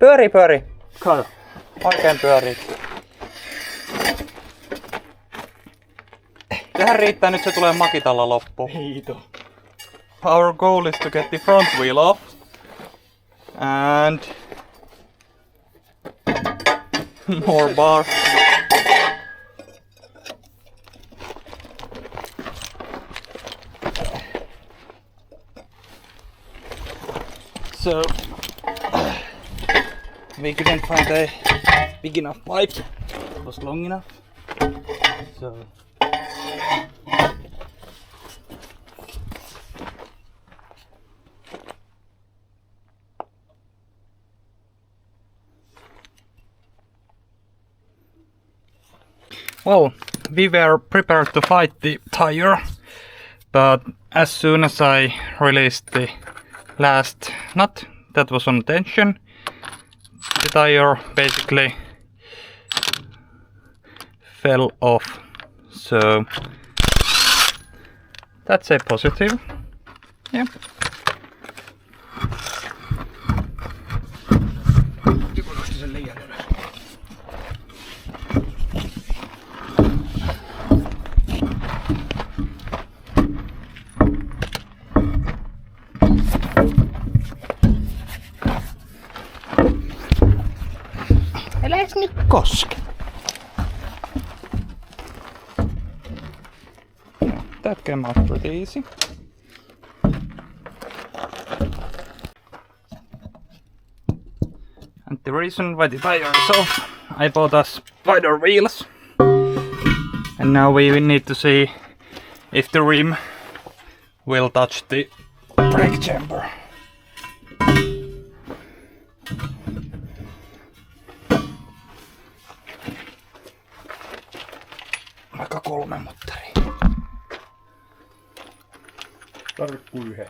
Pyöri. Kato. Oikein pyörii. Tähän riittää, nyt se tulee makitalla loppuun. Hiito. Our goal is to get the front wheel off. And more bar. So we couldn't find a big enough pipe. It was long enough. So well, we were prepared to fight the tire, but as soon as I released the last nut that was on tension, the tire basically fell off. So that's a positive. Yeah. Äläs nyt koske. That came out pretty easy. And the reason why the tire is off, I bought us wider wheels. And now we need to see if the rim will touch the brake chamber. Aika 3 muttaria. Tarkku yhden.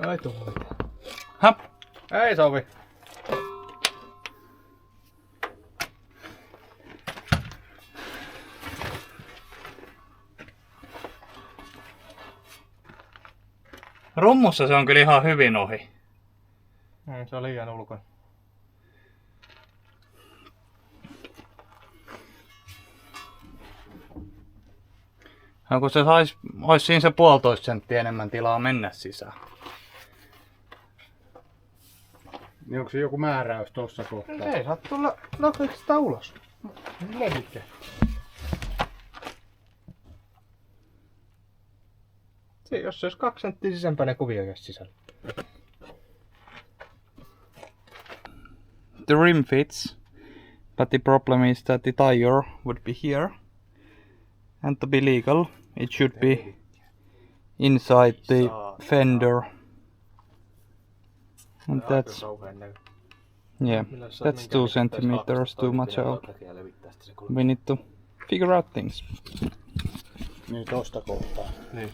Ei sovi. Hap. Ei sovi. Rummussa se on kyllä ihan hyvin ohi. Se on liian ulkona. No kun se ois siinä se 1,5 senttiä enemmän tilaa mennä sisään. Niin onko se joku määräys tossa kohtaa? Ei saa tulla nopeasti ulos. Levikä. Jos se olisi 2 senttiä sisempänä kuvia sisällä. The rim fits, but the problem is that the tire would be here. And to be legal, it should be inside the fender. And that's, yeah, that's 2 centimeters too much out. We need to figure out things. Niin tosta kohtaa. Niin.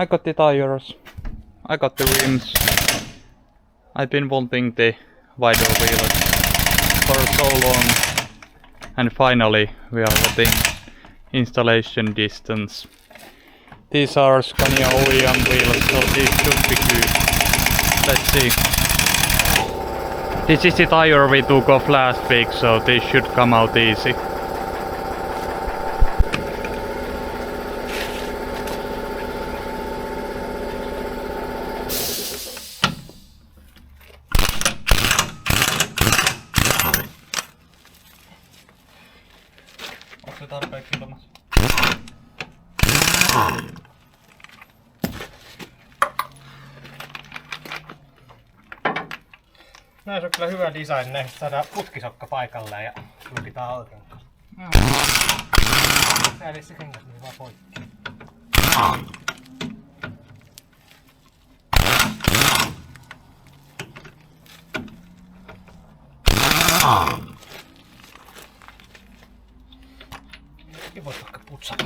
I got the tires, I got the rims. I've been wanting the wider wheels for so long, and finally we are getting installation distance. These are Scania OEM wheels, so these should be good. Let's see. This is the tire we took off last week, so this should come out easy. Onko se tarpeeksi ilmassa? Näin on kyllä hyvä design, näistä saadaan putkisokka paikalleen ja lukitaan oikein. Sääli se kengas niin vaan poikki. Ei voi vaikka putsata.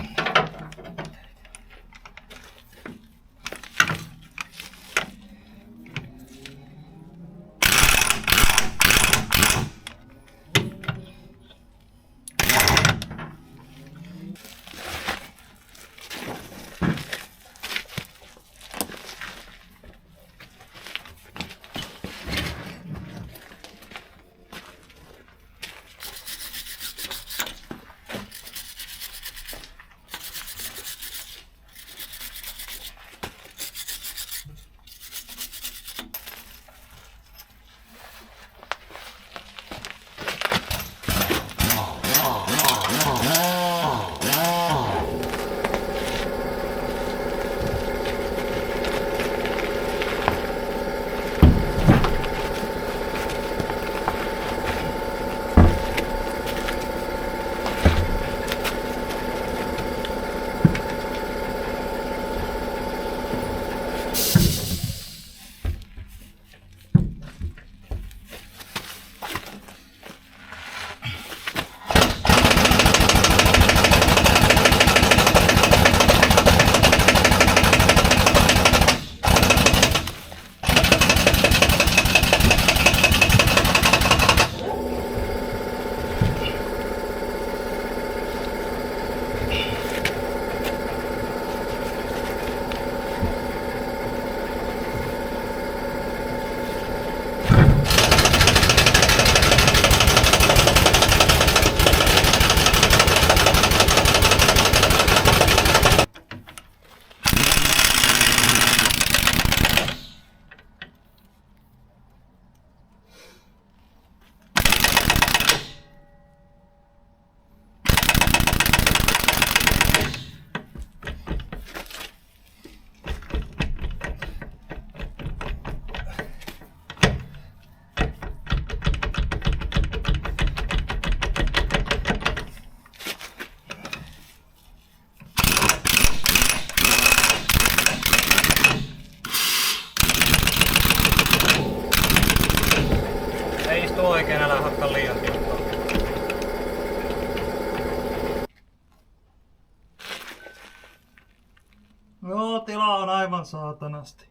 tilaa on aivan saatanasti.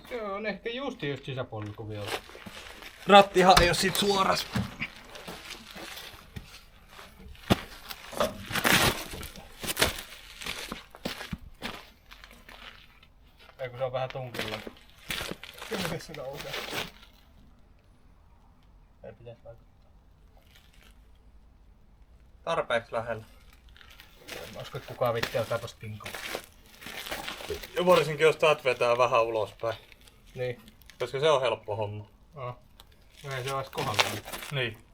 Se on ehkä just sisäpolku vielä. Rattihan ei oo sit suoras. Ei kun se on vähän tunkilla. Kyllä se nousee. Ei pitäis vaikuttaa. Tarpeeksi lähellä. En usko, että kukaan vitti ottaa tosta pinkoa. Ja varsinkin jos taat vetää vähän ulospäin. Niin. Koska se on helppo homma. No. Ei se ois kohdallaan. Niin.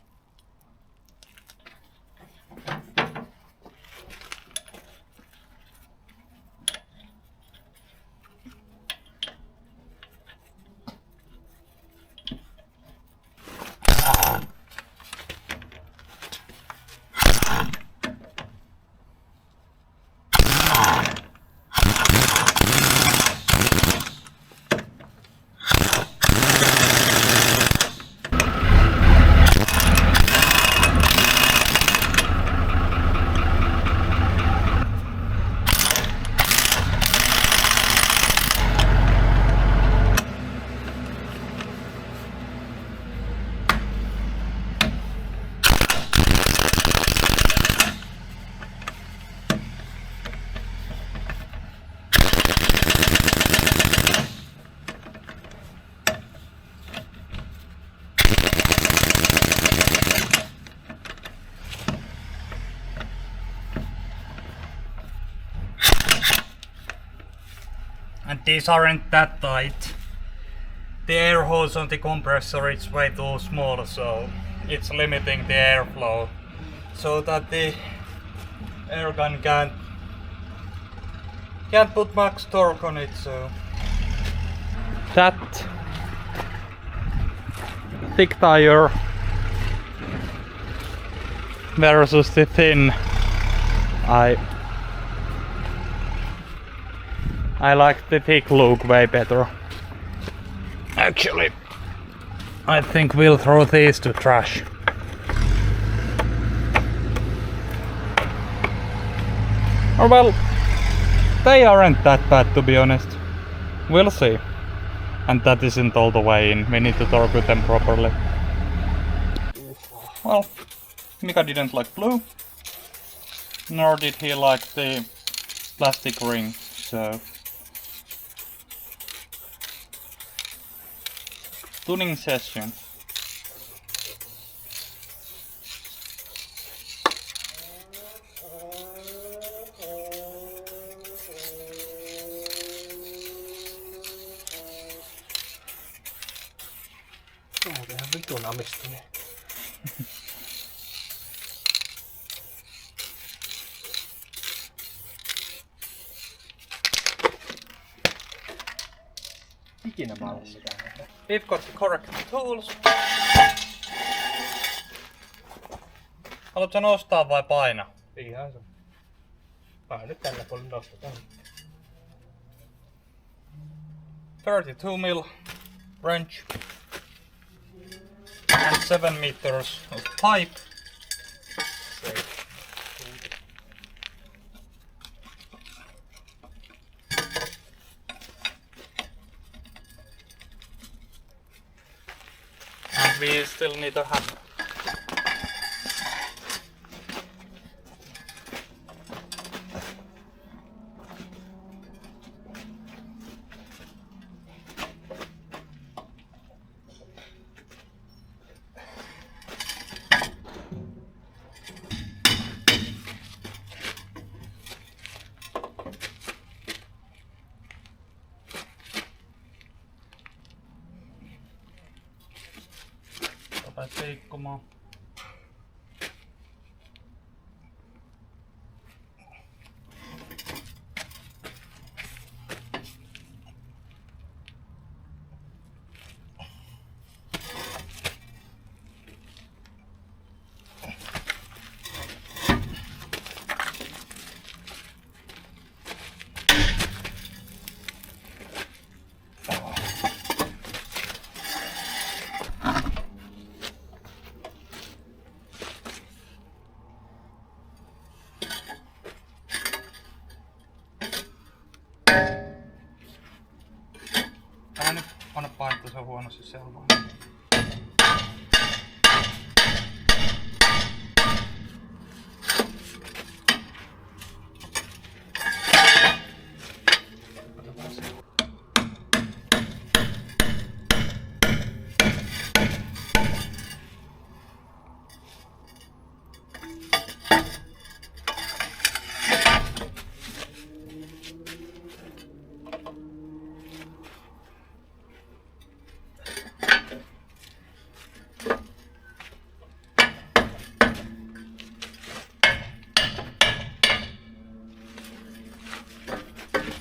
And these aren't that tight. The air hose on the compressor is way too small, so it's limiting the airflow so that the air gun can't put max torque on it. So that thick tire versus the thin, I like the thick look way better. Actually, I think we'll throw these to trash. Or well, they aren't that bad to be honest. We'll see. And that isn't all the way in. We need to torque with them properly. Well, Mika didn't like blue. Nor did he like the plastic ring, so... Tuning session. Muutenhan vitun amistinen. Ikinä maailman mitään. We've got the correct tools. Haluatko nostaa vai paina? Ihan se. Nyt tällä puolella nostetaan. 32 mil wrench and 7 meters of pipe. And we still need a hammer. se avaa.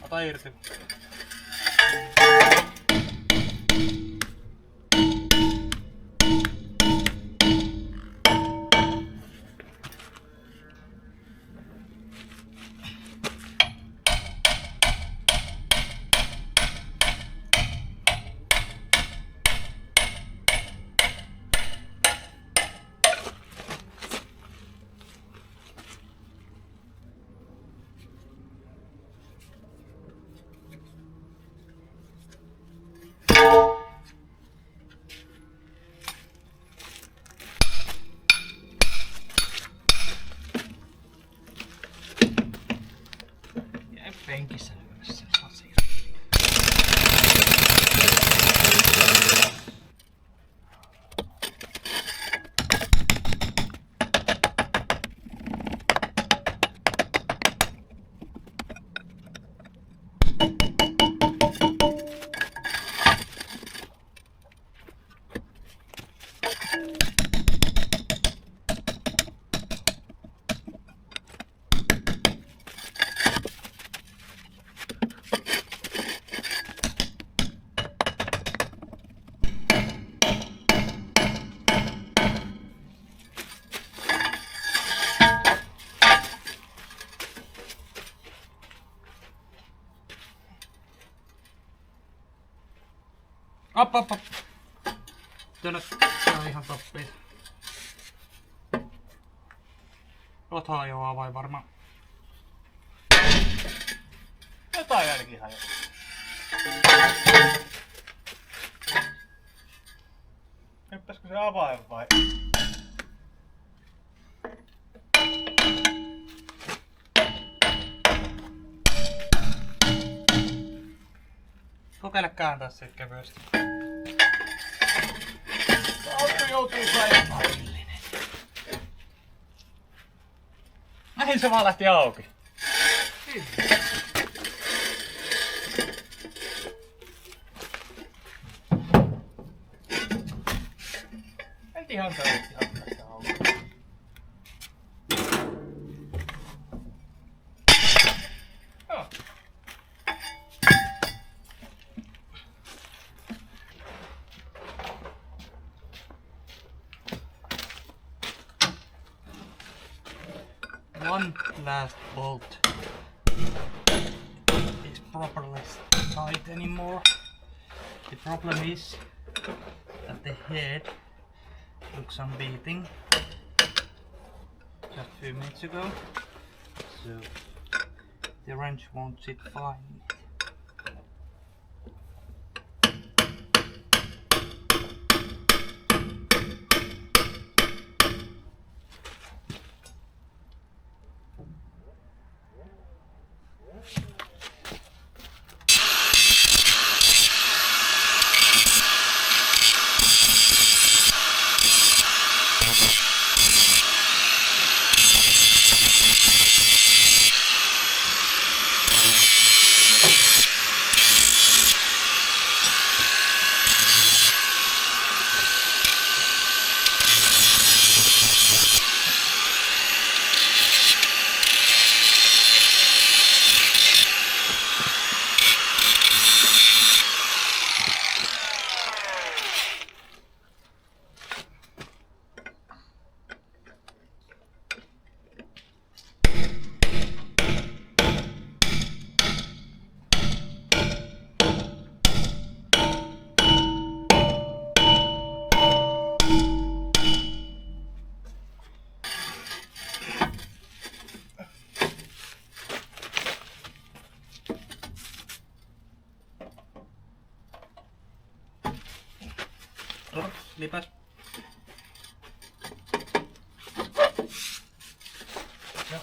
Ota irti. Jäi penkissä lyömässä asia. Op. Tönä, tää on ihan toppia. Oot hajoaa vai varmaan? Jotain jälkiä hajoaa. Hyppäskö se avain vai? Kokeile kääntää siitä kevyesti. Auto joutuu kaivamaan. Näin se vaan lähti auki. Et ihan täysin tästä auki. Joo. One last bolt is properly tight anymore. The problem is that the head took some beating just a few minutes ago, so the wrench won't sit fine. Lipas. Joo.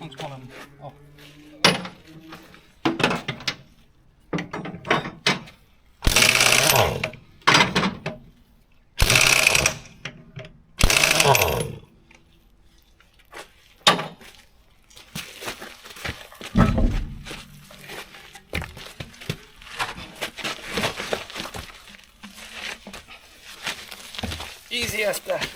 Onks molemmat? Oh. Easy as that.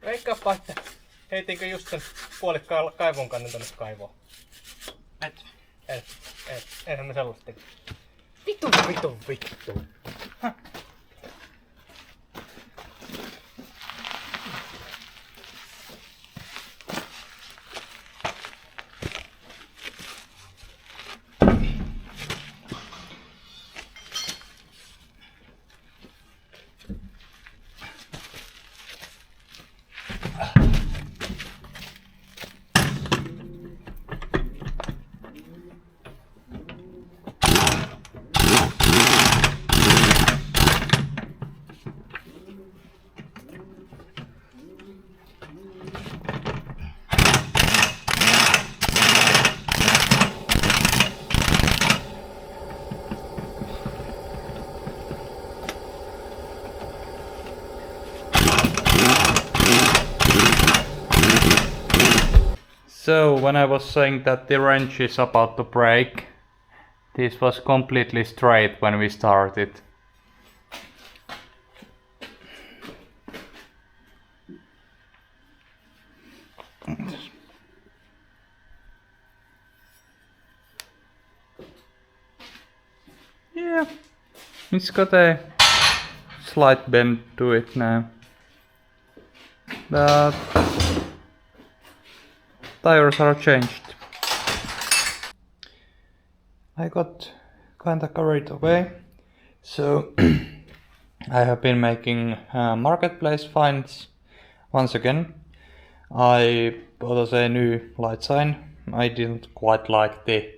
Veikkaappa, että heitinkö just sen puolikkaan kaivon kannen tonne kaivoon. Eihän me sellaista teki. Vittu. So when I was saying that the wrench is about to break, this was completely straight when we started. Yeah, it's got a slight bend to it now, but tires are changed. I got kinda carried away, so I have been making marketplace finds once again. I bought us a new light sign. I didn't quite like the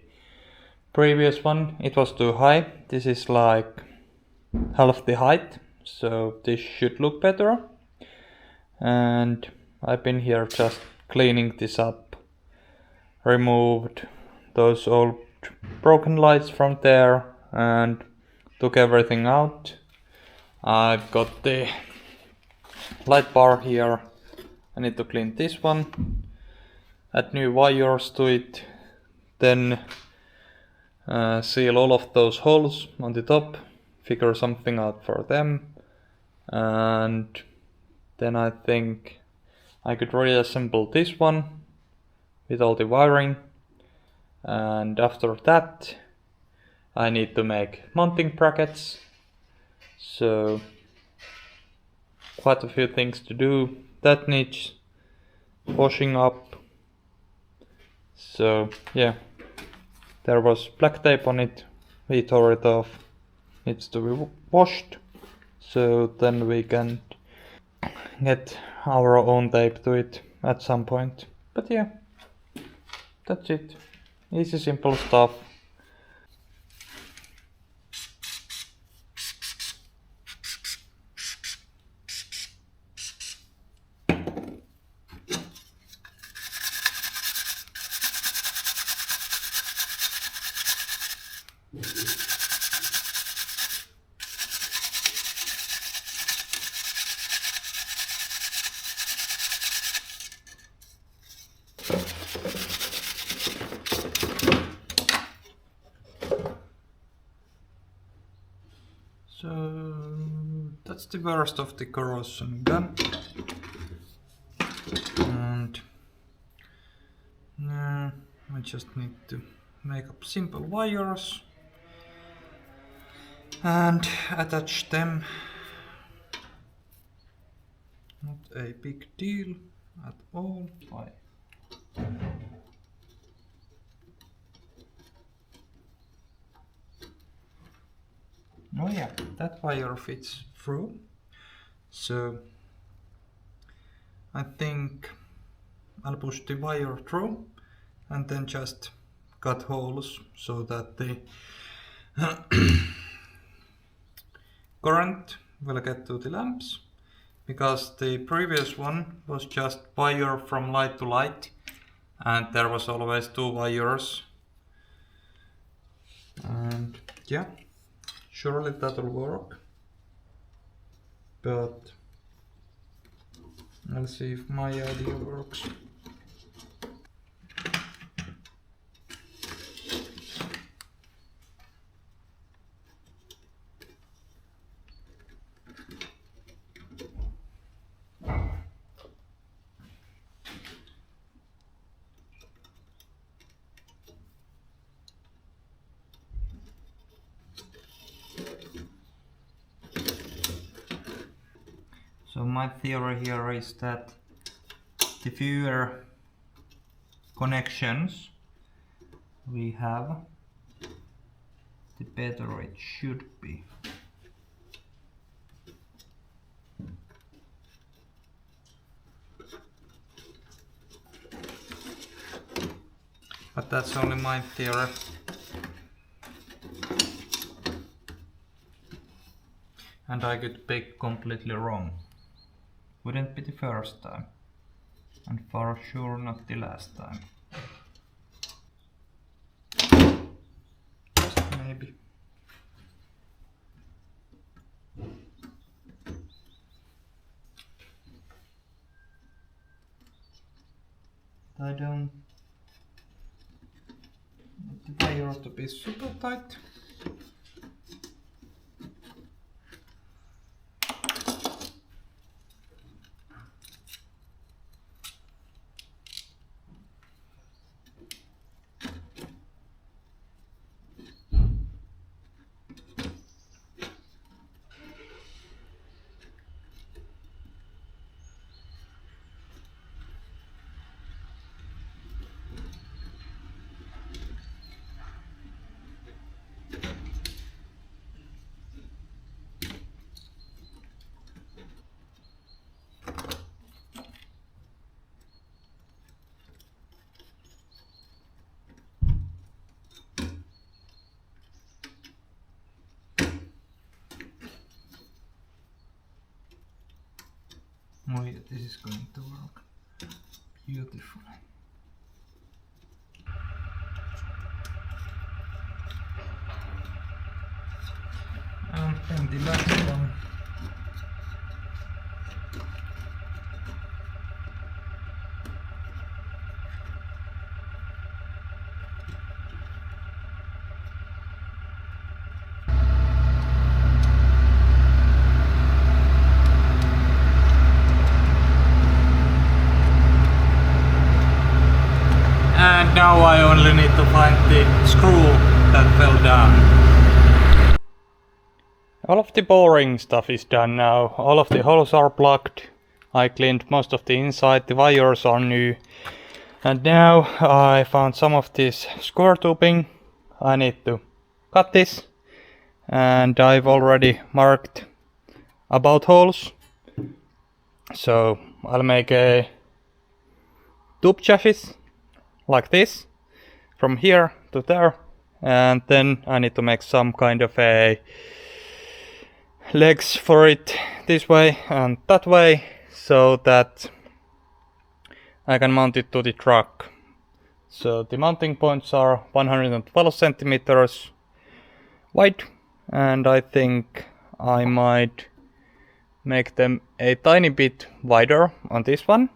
previous one, it was too high. This is like half the height, so this should look better. And I've been here just cleaning this up. Removed those old broken lights from there and took everything out. I've got the light bar here. I need to clean this one, add new wires to it, then seal all of those holes on the top, figure something out for them, and then I think I could reassemble this one with all the wiring, and after that I need to make mounting brackets, so quite a few things to do. That needs washing up, So yeah, there was black tape on it. We tore it off. Needs to be washed. So then we can get our own tape to it at some point. But yeah, that's it. Easy, simple stuff. So that's the worst of the corrosion done. And I just need to make up simple wires and attach them. Not a big deal at all. Why? Oh yeah, that wire fits through. So I think I'll push the wire through and then just cut holes so that the current will get to the lamps, because the previous one was just wire from light to light and there was always two wires. And yeah, surely that'll work, but I'll see if my idea works. So my theory here is that the fewer connections we have, the better it should be. But that's only my theory. And I could be completely wrong. Wouldn't be the first time. And for sure not the last time. Just maybe. I don't want the wire to be super tight. Oh yeah, this is going to work beautifully. And then the last one. And now I only need to find the screw that fell down. All of the boring stuff is done now. All of the holes are plugged. I cleaned most of the inside. The wires are new. And now I found some of this square tubing. I need to cut this, and I've already marked about holes. So I'll make a tube chassis like this from here to there, and then I need to make some kind of a legs for it this way and that way, so that I can mount it to the truck. So the mounting points are 112 centimeters wide, and I think I might make them a tiny bit wider on this one,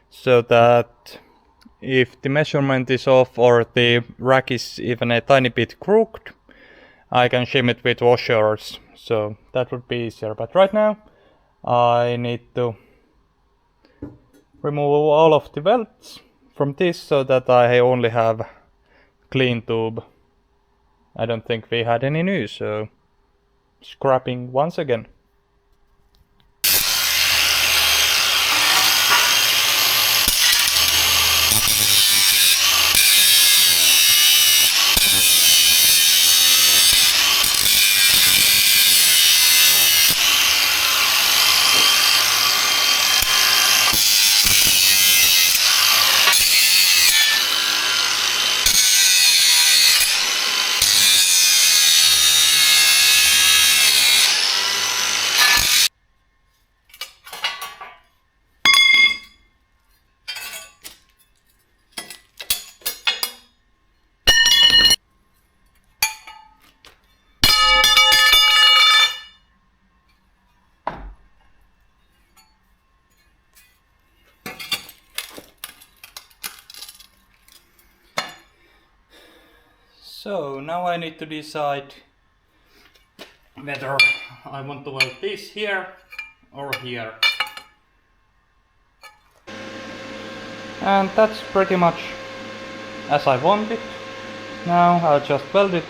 so that if the measurement is off or the rack is even a tiny bit crooked, I can shim it with washers, so that would be easier. But right now I need to remove all of the welds from this so that I only have clean tube. I don't think we had any new, so scrapping once again. So now I need to decide whether I want to weld this here or here. And that's pretty much as I want it. Now I'll just weld it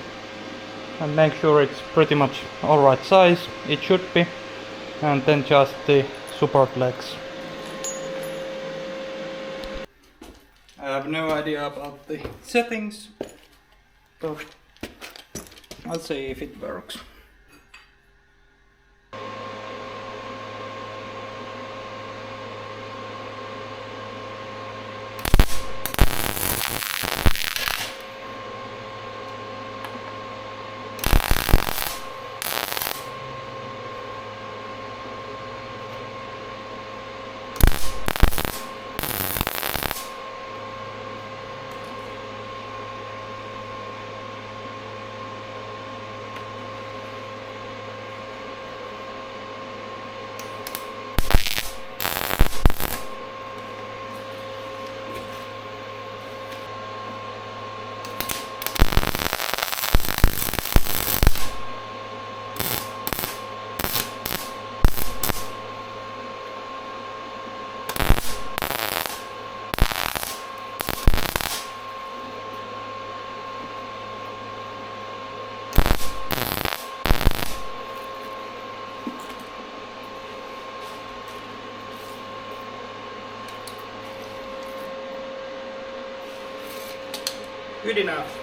and make sure it's pretty much alright size, it should be, and then just the support legs. I have no idea about the settings, so I'll see if it works. Good enough.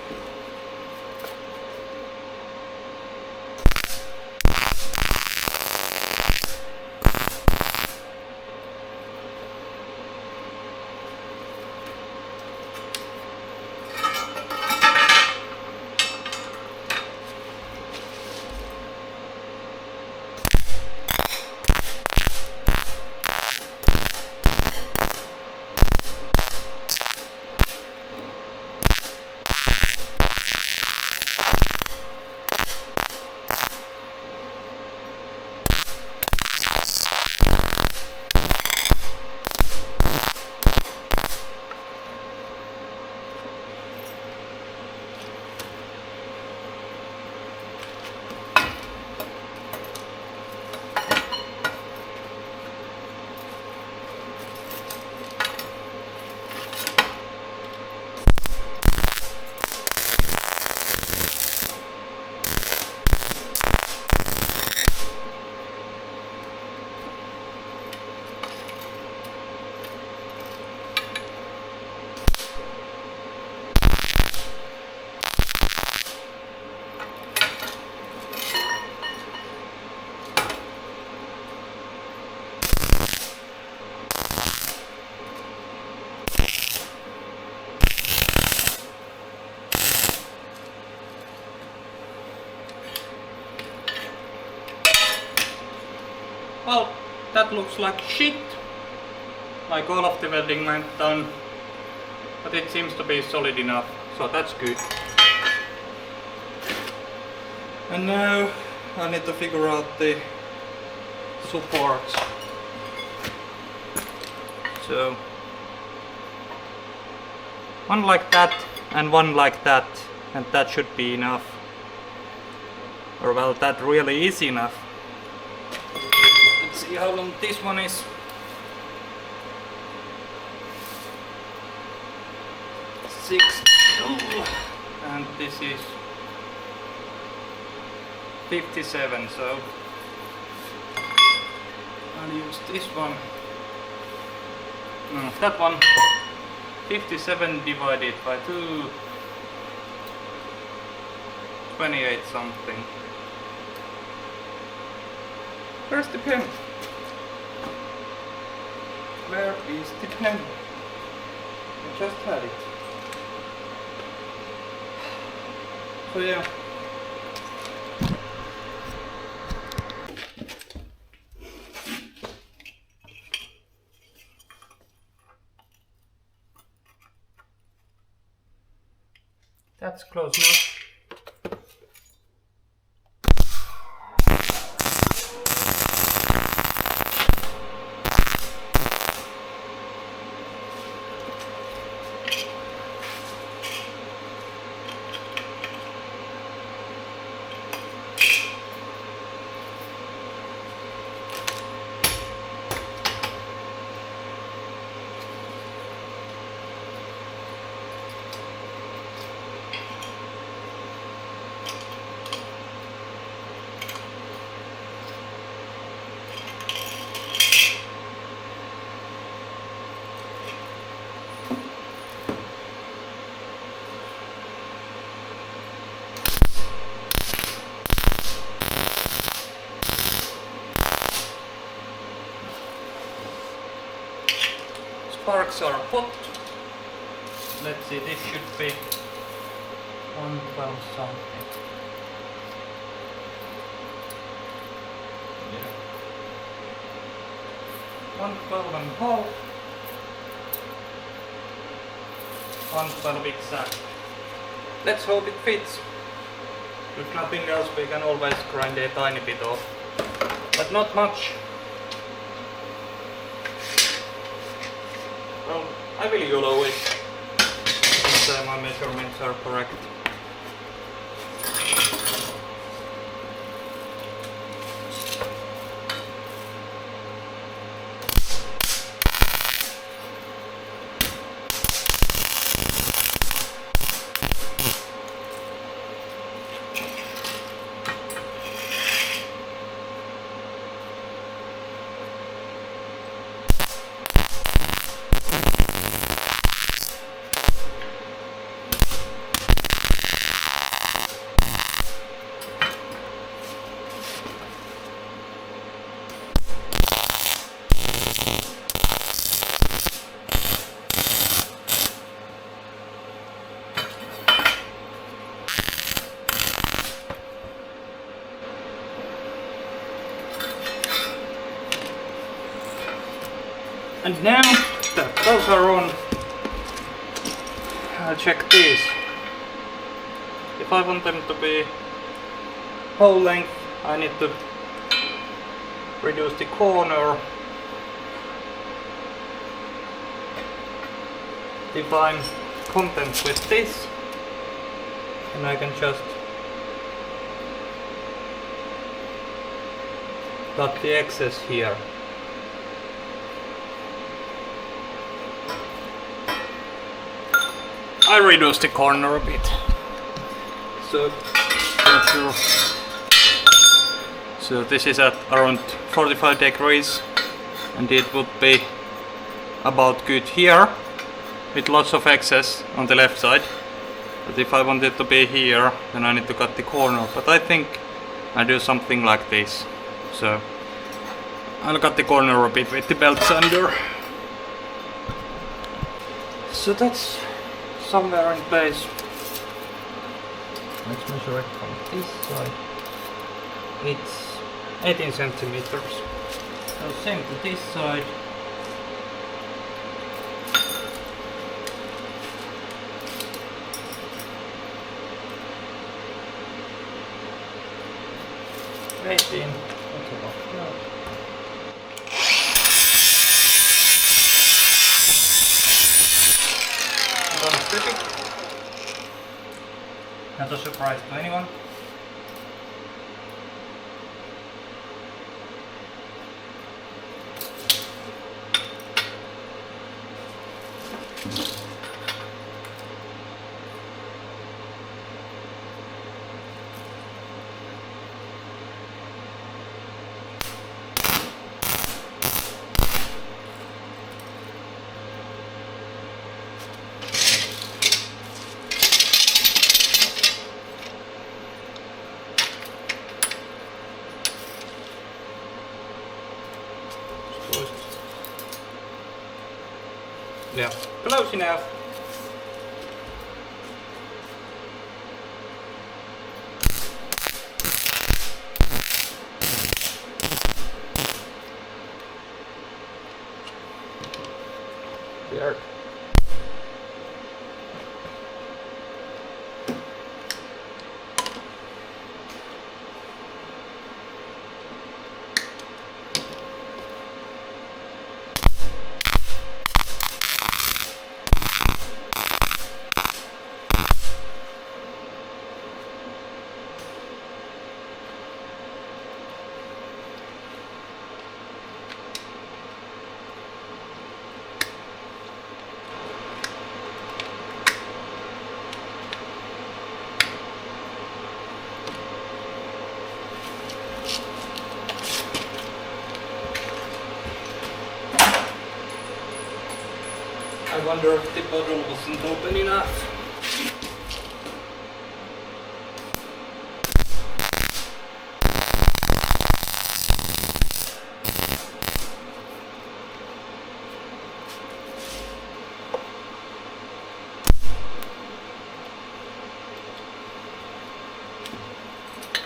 Well, that looks like shit. Like all of the welding went done. But it seems to be solid enough, so that's good. And now I need to figure out the supports. So one like that and one like that, and that should be enough. Or well, that really is enough. Let's see how long this one is. And this is 57, so I'll use this one. No, that one. 57 divided by 2, 28 something. Where's the pen? Where is the pen? I just had it. So yeah. That's close enough. Sparks are hot. Let's see, this should be 112 something. Yeah. 112 and half. 112 exact. Let's hope it fits. If nothing else, we can always grind a tiny bit off, but not much. Well, I will always ensure my measurements are correct. And now that those are on, I'll check these. If I want them to be whole length, I need to reduce the corner, define contents with this, and I can just cut the excess here. I reduced the corner a bit. So this is at around 45 degrees, and it would be about good here with lots of excess on the left side. But if I want it to be here, then I need to cut the corner. But I think I do something like this. So I'll cut the corner a bit with the belt sander. So that's somewhere in place. Let's measure it from this side. It's 18 centimeters. So same to this side. Straight in. That's about that. Done stripping. Not a surprise to anyone. Yeah, close enough. Weird. I wonder if the bottle wasn't open enough.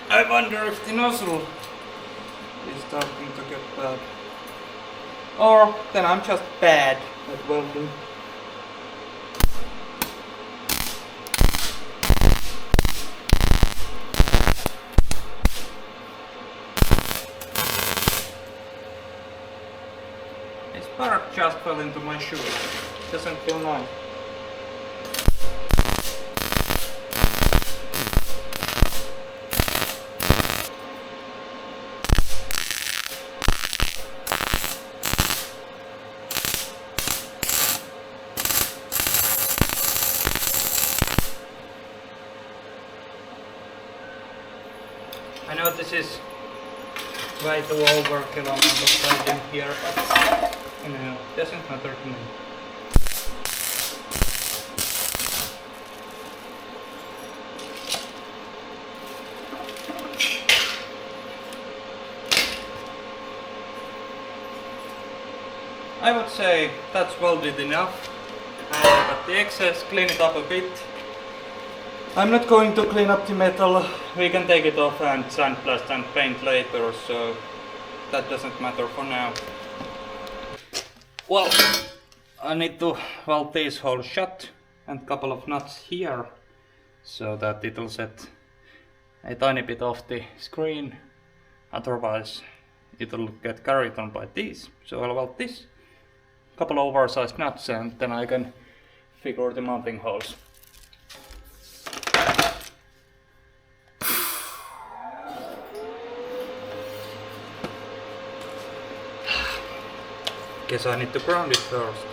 I wonder if the nozzle is starting to get bad. Or then I'm just bad at welding. This part just fell into my shoe. Doesn't feel nice. I know this is way too overkill on the welding here, but you know, doesn't matter to me. I would say that's welded enough. But the excess, clean it up a bit. I'm not going to clean up the metal. We can take it off and sandblast and paint later, so that doesn't matter for now. Well, I need to weld these holes shut and a couple of nuts here so that it'll set a tiny bit off the screen. Otherwise it'll get carried on by these. So I'll weld this, couple of oversized nuts, and then I can figure the mounting holes. Guess I need to ground it first.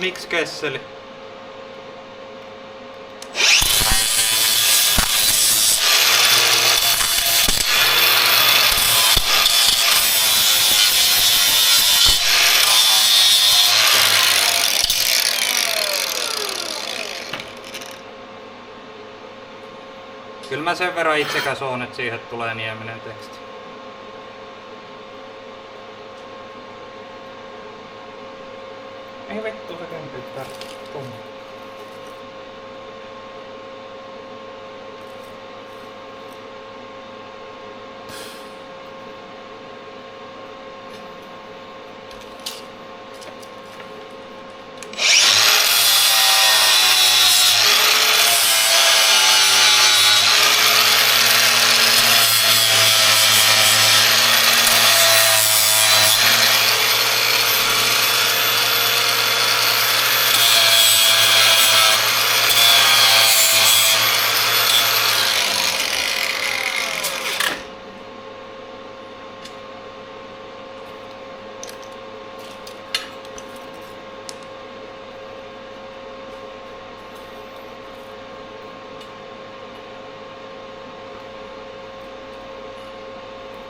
Miksi kesseli? mä sen verran itsekäs oon, että siihen tulee nieminen teksti. Ei vittu, se kempittää.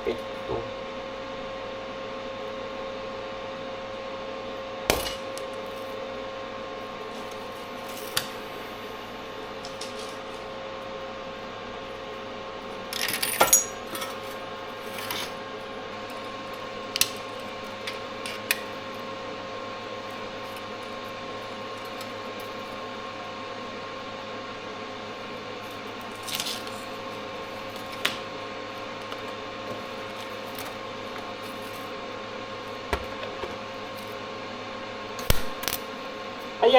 Vittu. Ai.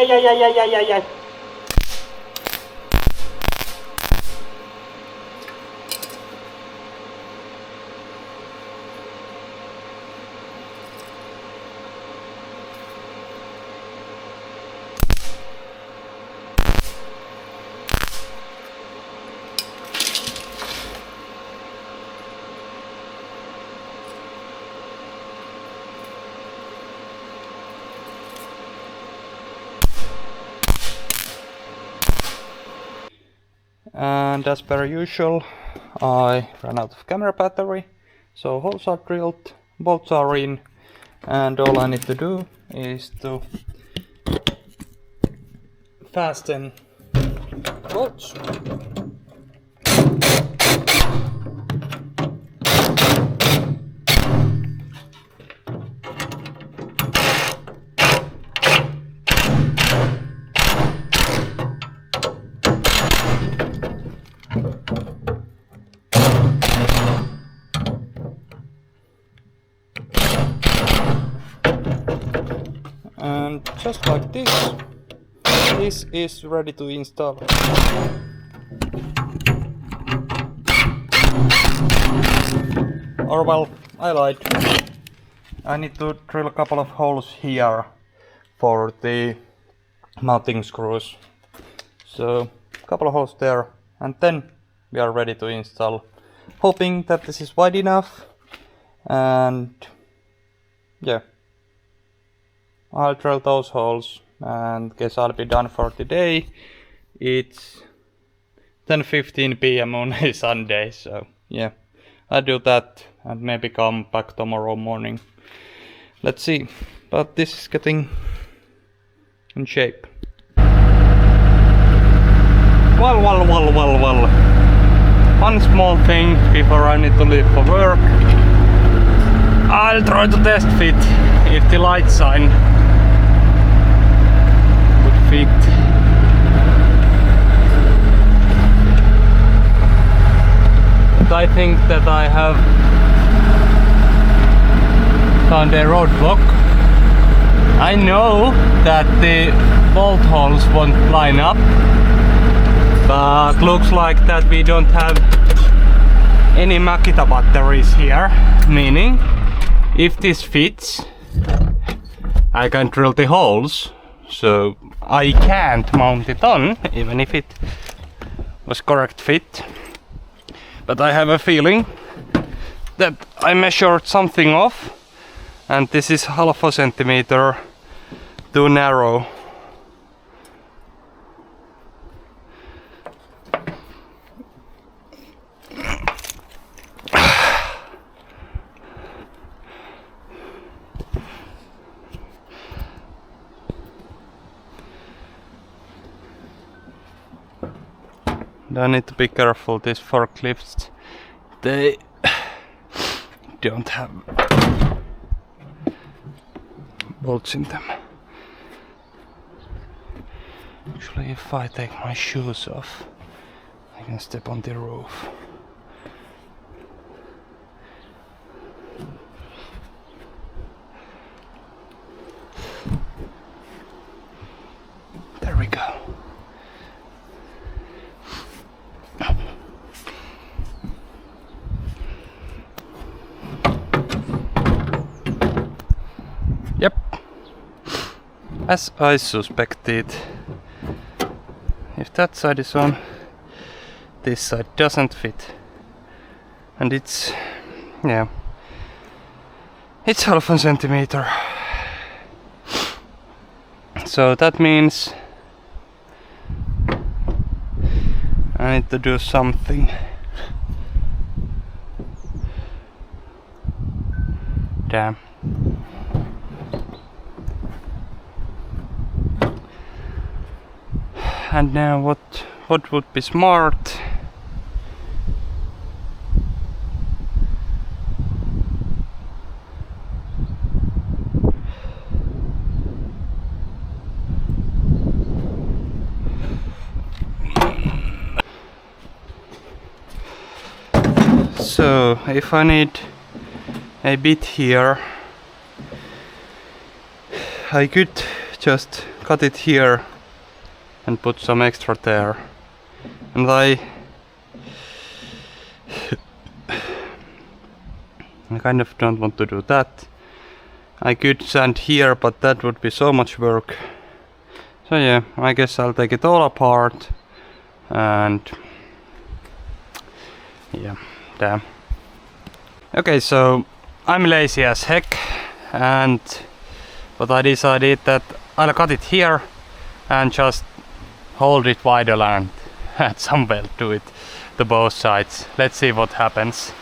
And as per usual, I ran out of camera battery, so holes are drilled, bolts are in, and all I need to do is to fasten bolts. And just like this is ready to install. Or well, I lied. I need to drill a couple of holes here for the mounting screws. So, a couple of holes there, and then we are ready to install. Hoping that this is wide enough, and yeah. I'll drill those holes and guess I'll be done for today. It's 10:15 PM on a Sunday, so yeah, I'll do that and maybe come back tomorrow morning. Let's see, but this is getting in shape. Well. One small thing before I need to leave for work. I'll try to test fit if the light sign would fit. But I think that I have found a roadblock. I know that the bolt holes won't line up, but looks like that we don't have any Makita batteries here, meaning if this fits, I can drill the holes, so I can't mount it on, even if it was correct fit. But I have a feeling that I measured something off, and this is 0.5 centimeter too narrow. And I need to be careful, these forklifts, they don't have bolts in them. Actually, if I take my shoes off, I can step on the roof. There we go. Yep. As I suspected. If that side is on, this side doesn't fit. And it's, yeah, it's half a centimeter. So that means I need to do something. Damn. And now what would be smart? So if I need a bit here, I could just cut it here and put some extra there. And I kind of don't want to do that. I could sand here, but that would be so much work. So yeah, I guess I'll take it all apart and yeah, damn. Okay, so I'm lazy as heck, and but I decided that I'll cut it here and just hold it wider and add some weld to it, to both sides. Let's see what happens.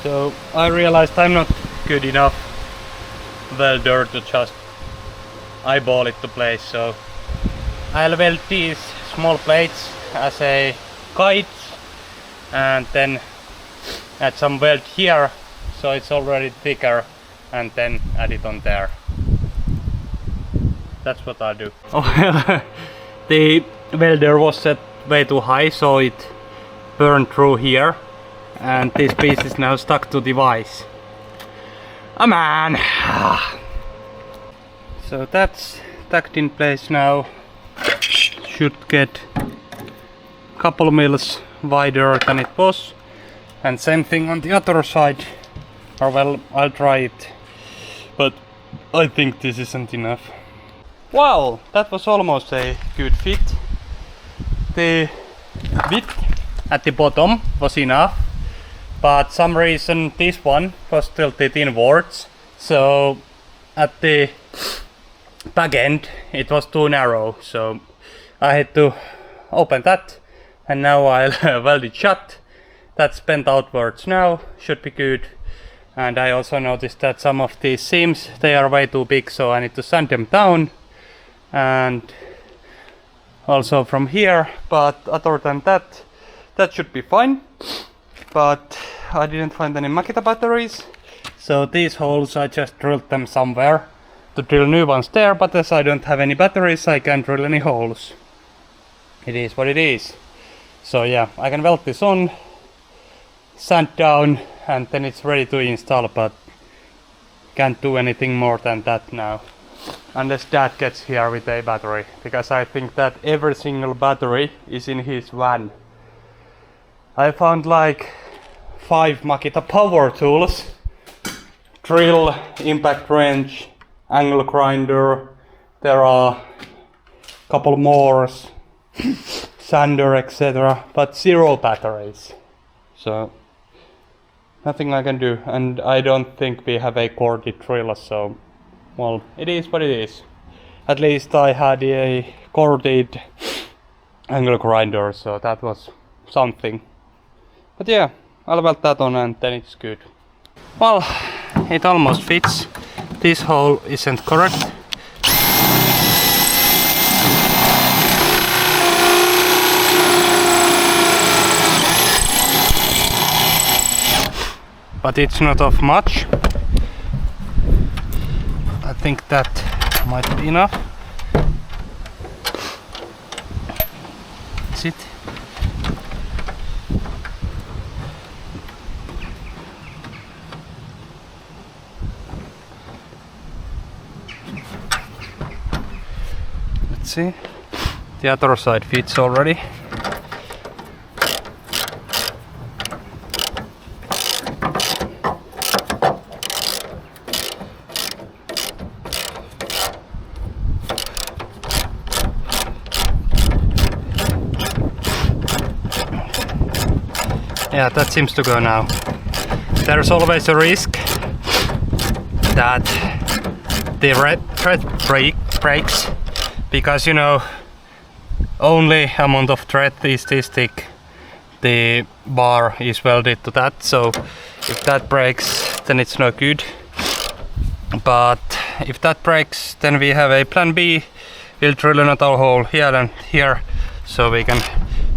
So I realized I'm not good enough welder to just eyeball it to place, so I'll weld these small plates as a guide and then add some weld here so it's already thicker and then add it on there. That's what I'll do. Oh, the welder was set way too high, so it burned through here and this piece is now stuck to the vise. Oh man! So that's tucked in place now. Should get a couple mils wider than it was. And same thing on the other side. Or well, I'll try it. But I think this isn't enough. Wow, that was almost a good fit. The width at the bottom was enough. But some reason this one was tilted inwards, so at the back end it was too narrow, so I had to open that and now I'll weld it shut. That's bent outwards now, should be good. And I also noticed that some of these seams, they are way too big, so I need to sand them down and also from here, but other than that, that should be fine. But I didn't find any Makita batteries, so these holes I just drilled them somewhere to drill new ones there, but as I don't have any batteries I can't drill any holes. It is what it is. So yeah, I can weld this on, sand down, and then it's ready to install, but can't do anything more than that now. Unless Dad gets here with a battery, because I think that every single battery is in his van. I found like 5 Makita power tools: drill, impact wrench, angle grinder, there are a couple more, sander, etc. But 0 batteries. So nothing I can do, and I don't think we have a corded drill, so well, it is what it is. at least I had a corded angle grinder, so that was something. But yeah, I'll weld that on and then it's good. Well, it almost fits. This hole isn't correct. But it's not of much. I think that might be enough. That's it. Let's see. The other side fits already. Yeah, that seems to go now. There's always a risk that the red thread breaks, because you know, only amount of thread is this thick. The bar is welded to that, so if that breaks, then it's no good. But if that breaks, then we have a plan B. We'll drill another hole here and here, so we can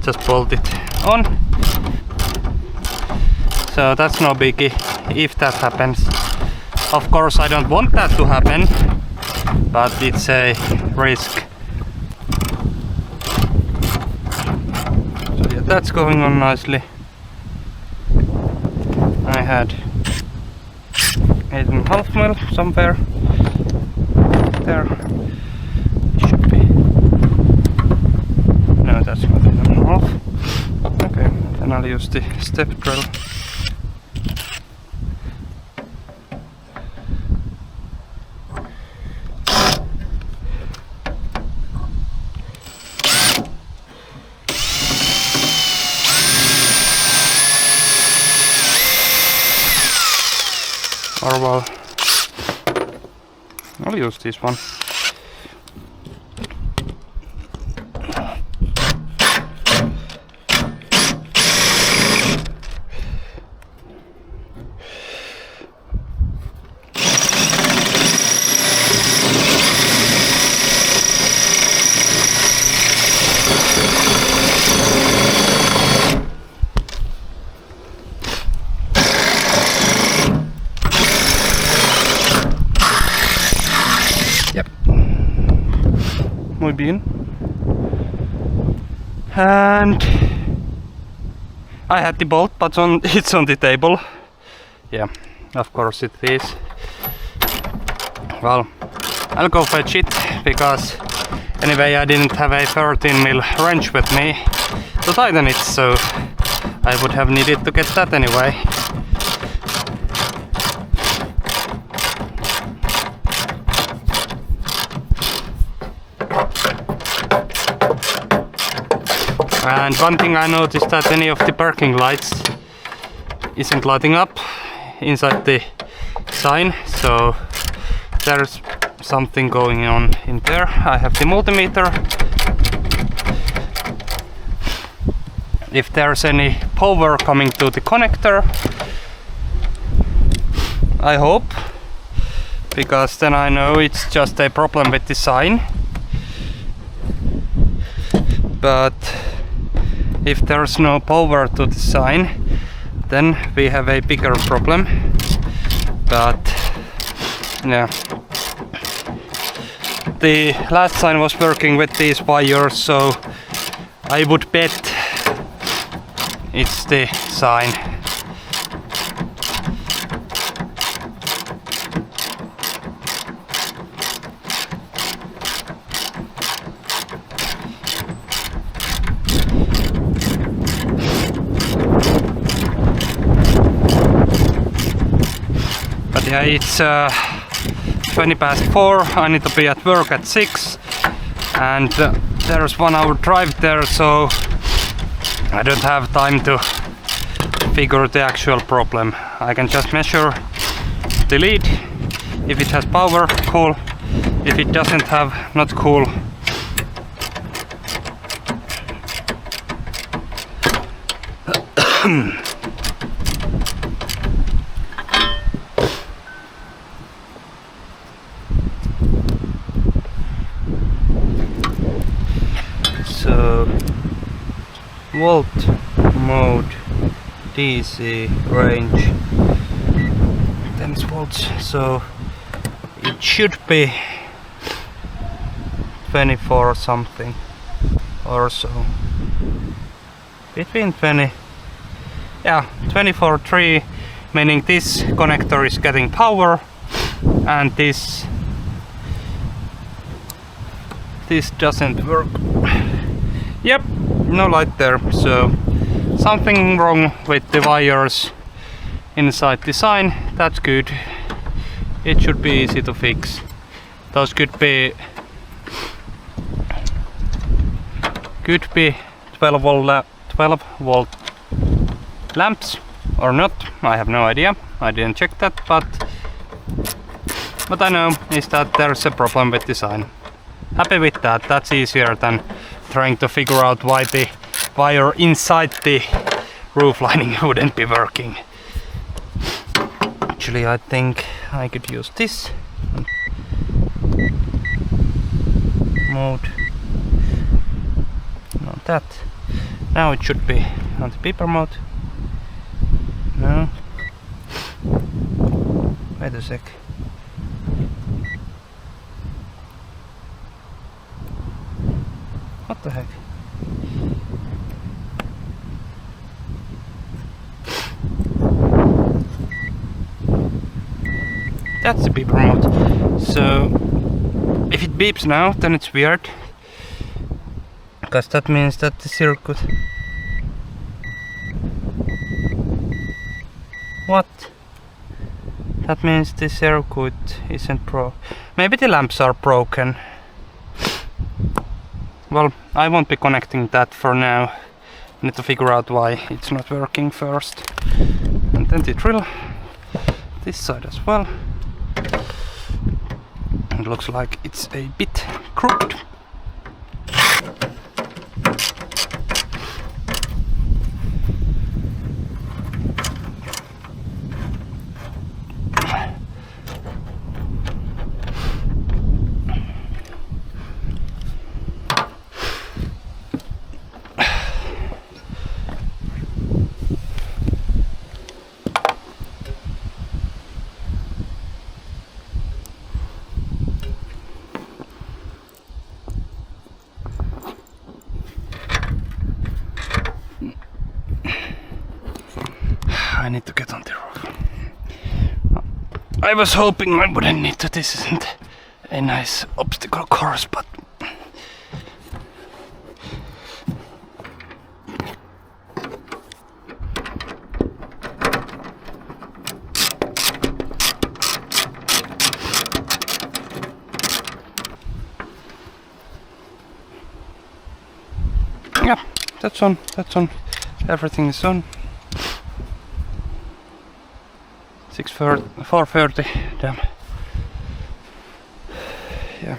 just bolt it on. So that's no biggie if that happens. Of course I don't want that to happen, but it's a risk. So yeah, that's going on nicely. I had 8.5 mil somewhere there. Should be. No, that's not 8.5. Okay, then I'll use the step drill. Or well, I'll use this one. Muy bien. And I had the bolt, but it's on the table. Yeah, of course it is. Well, I'll go fetch it, because anyway I didn't have a 13 mil wrench with me to tighten it, so I would have needed to get that anyway. And one thing I noticed, that any of the parking lights isn't lighting up inside the sign, so there's something going on in there. I have the multimeter. If there's any power coming to the connector, I hope, because then I know it's just a problem with the sign. But if there's no power to the sign, then we have a bigger problem. But yeah, the last sign was working with these wires, so I would bet it's the sign. Yeah, it's 20 past 4. I need to be at work at 6, and there's 1 hour drive there, so I don't have time to figure the actual problem. I can just measure the lead. If it has power, cool. if it doesn't have, not cool. So volt mode, DC range 10 volts, so it should be 24 something or so, between 20, yeah, 24.3, meaning this connector is getting power and this doesn't work. Yep, no light there, so something wrong with the wires inside design. That's good. It should be easy to fix. Those could be 12 volt lamps or not. I have no idea. I didn't check that, but what I know is that there's a problem with design. Happy with that. That's easier than trying to figure out why the wire inside the roof lining wouldn't be working. Actually, I think I could use this mode. Not that. Now it should be on the beeper mode. No. Wait a sec. What the heck? That's the beeper mode. So if it beeps now, then it's weird, because that means that the circuit. What? That means the circuit isn't maybe the lamps are broken. Well, I won't be connecting that for now. Need to figure out why it's not working first. And then the drill this side as well. It looks like it's a bit crooked. I need to get on the roof. I was hoping I wouldn't need to. This isn't a nice obstacle course, but yeah, that's on. That's on. Everything is on. 4:30, damn. Yeah,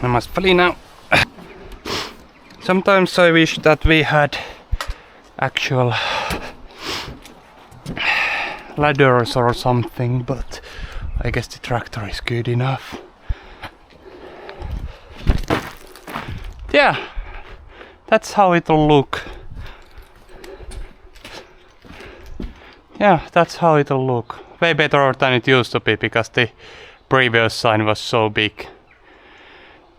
I must flee now. Sometimes I wish that we had actual ladders or something, but I guess the tractor is good enough. Yeah, that's how it'll look. Yeah, that's how it'll look. Way better than it used to be, because the previous sign was so big.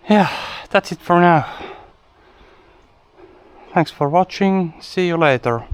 Yeah, that's it for now. Thanks for watching. See you later.